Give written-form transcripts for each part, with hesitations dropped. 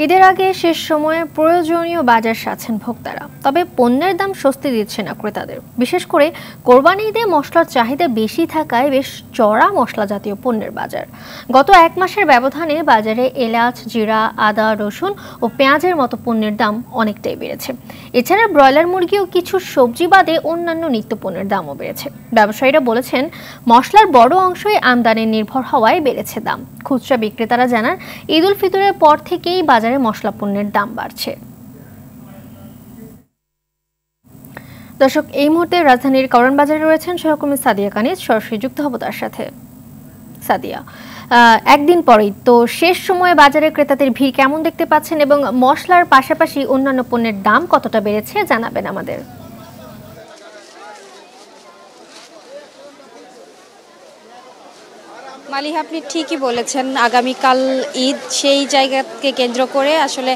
ঈদের আগে শেষ সময়ে প্রয়োজনীয় বাজার সাজছেন ভোক্তারা, তবে পণ্যের দাম স্বস্তি দিচ্ছে না ক্রেতাদের। বিশেষ করে কোরবানি ঈদে মশলার চাহিদা বেশি থাকায় বেশ চড়া মশলা জাতীয় পণ্যের বাজার। গত এক মাসের ব্যবধানে বাজারে এলাচ, জিরা, আদা, রসুন ও পেঁয়াজের মতো পণ্যের দাম অনেকটাই বেড়েছে। এছাড়া ব্রয়লার মুরগি ও কিছু সবজি বাদে অন্যান্য নিত্যপণ্যের দামও বেড়েছে। ব্যবসায়ীরা বলেছেন, মশলার বড় অংশই আমদানি নির্ভর হওয়ায় বেড়েছে দাম। খুচরা বিক্রেতারা জানান, ঈদ উল ফিতরের পর থেকেই বাজারে মশলা পণ্যের দাম বাড়ছে। দর্শক, এই মুহূর্তে রাজধানীর কারওয়ান বাজারে রয়েছেন সহকর্মী সাদিয়া কানিজ। সরাসরি যুক্ত হব তার সাথে। সাদিয়া, একদিন পরেই তো শেষ সময়ে বাজারে ক্রেতাদের ভিড় কেমন দেখতে পাচ্ছেন এবং মশলার পাশাপাশি অন্যান্য পণ্যের দাম কতটা বেড়েছে জানাবেন আমাদের। মালিহা, আপনি ঠিকই বলেছেন, আগামীকাল ঈদ, সেই জায়গাকে কেন্দ্র করে আসলে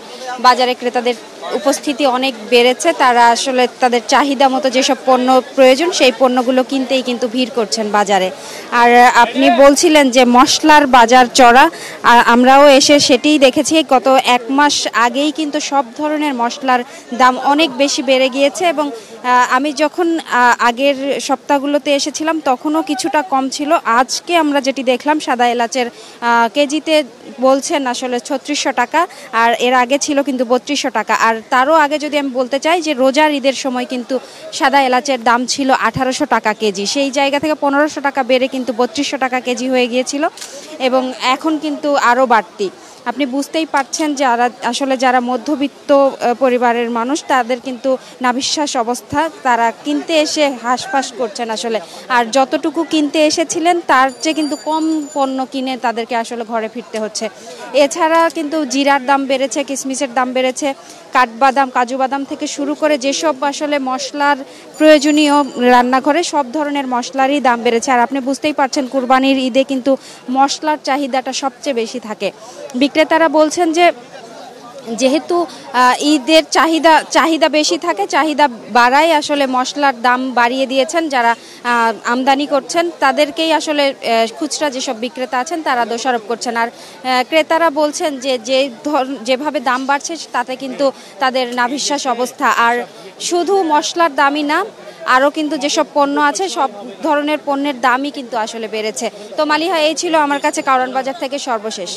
বাজারে ক্রেতাদের উপস্থিতি অনেক বেড়েছে। তারা আসলে তাদের চাহিদা মতো যেসব পণ্য প্রয়োজন সেই পণ্যগুলো কিনতেই কিন্তু ভিড় করছেন বাজারে। আর আপনি বলছিলেন যে মশলার বাজার চড়া, আর আমরাও এসে সেটিই দেখেছি। গত এক মাস আগেই কিন্তু সব ধরনের মশলার দাম অনেক বেশি বেড়ে গিয়েছে এবং আমি যখন আগের সপ্তাহগুলোতে এসেছিলাম তখনও কিছুটা কম ছিল। আজকে আমরা যেটি দেখলাম, সাদা এলাচের কেজিতে বলছেন আসলে ৩৬০০ টাকা, আর এর আগে ছিল কিন্তু ৩২০০ টাকা। আর তারও আগে যদি আমি বলতে চাই যে রোজার ঈদের সময় কিন্তু সাদা এলাচের দাম ছিল ১৮০০ টাকা কেজি, সেই জায়গা থেকে ১৫০০ টাকা বেড়ে কিন্তু ৩২০০ টাকা কেজি হয়ে গিয়েছিল এবং এখন কিন্তু আরও বাড়তি। আপনি বুঝতেই পারছেন যে যারা মধ্যবিত্ত পরিবারের মানুষ, তাদের কিন্তু নাভিশ্বাস অবস্থা। তারা কিনতে এসে হাঁসফাঁস করছেন আসলে, আর যতটুকু কিনতে এসেছিলেন তার চেয়ে কিন্তু কম পণ্য কিনে তাদেরকে আসলে ঘরে ফিরতে হচ্ছে। এছাড়া কিন্তু জিরার দাম বেড়েছে, কিশমিশের দাম বেড়েছে, কাঠবাদাম, কাজু বাদাম থেকে শুরু করে যেসব আসলে মশলার প্রয়োজনীয় রান্নাঘরে সব ধরনের মশলারই দাম বেড়েছে। আর আপনি বুঝতেই পারছেন, কুরবানির ঈদে কিন্তু মশলার চাহিদাটা সবচেয়ে বেশি থাকে। বিক্রেতারা বলছেন যে যেহেতু ঈদের চাহিদা বেশি থাকে, চাহিদা বাড়ায় আসলে মশলার দাম বাড়িয়ে দিয়েছেন যারা আমদানি করছেন, তাদেরকেই আসলে খুচরা যেসব বিক্রেতা আছেন তারা দোষারোপ করছেন। আর ক্রেতারা বলছেন যে যেভাবে দাম বাড়ছে তাতে কিন্তু তাদের নাভিশ্বাস অবস্থা। আর শুধু মশলার দামই না, আরও কিন্তু যেসব পণ্য আছে সব ধরনের পণ্যের দামই কিন্তু আসলে বেড়েছে। তো মালিহা, এই ছিল আমার কাছে কারওয়ান বাজার থেকে সর্বশেষ।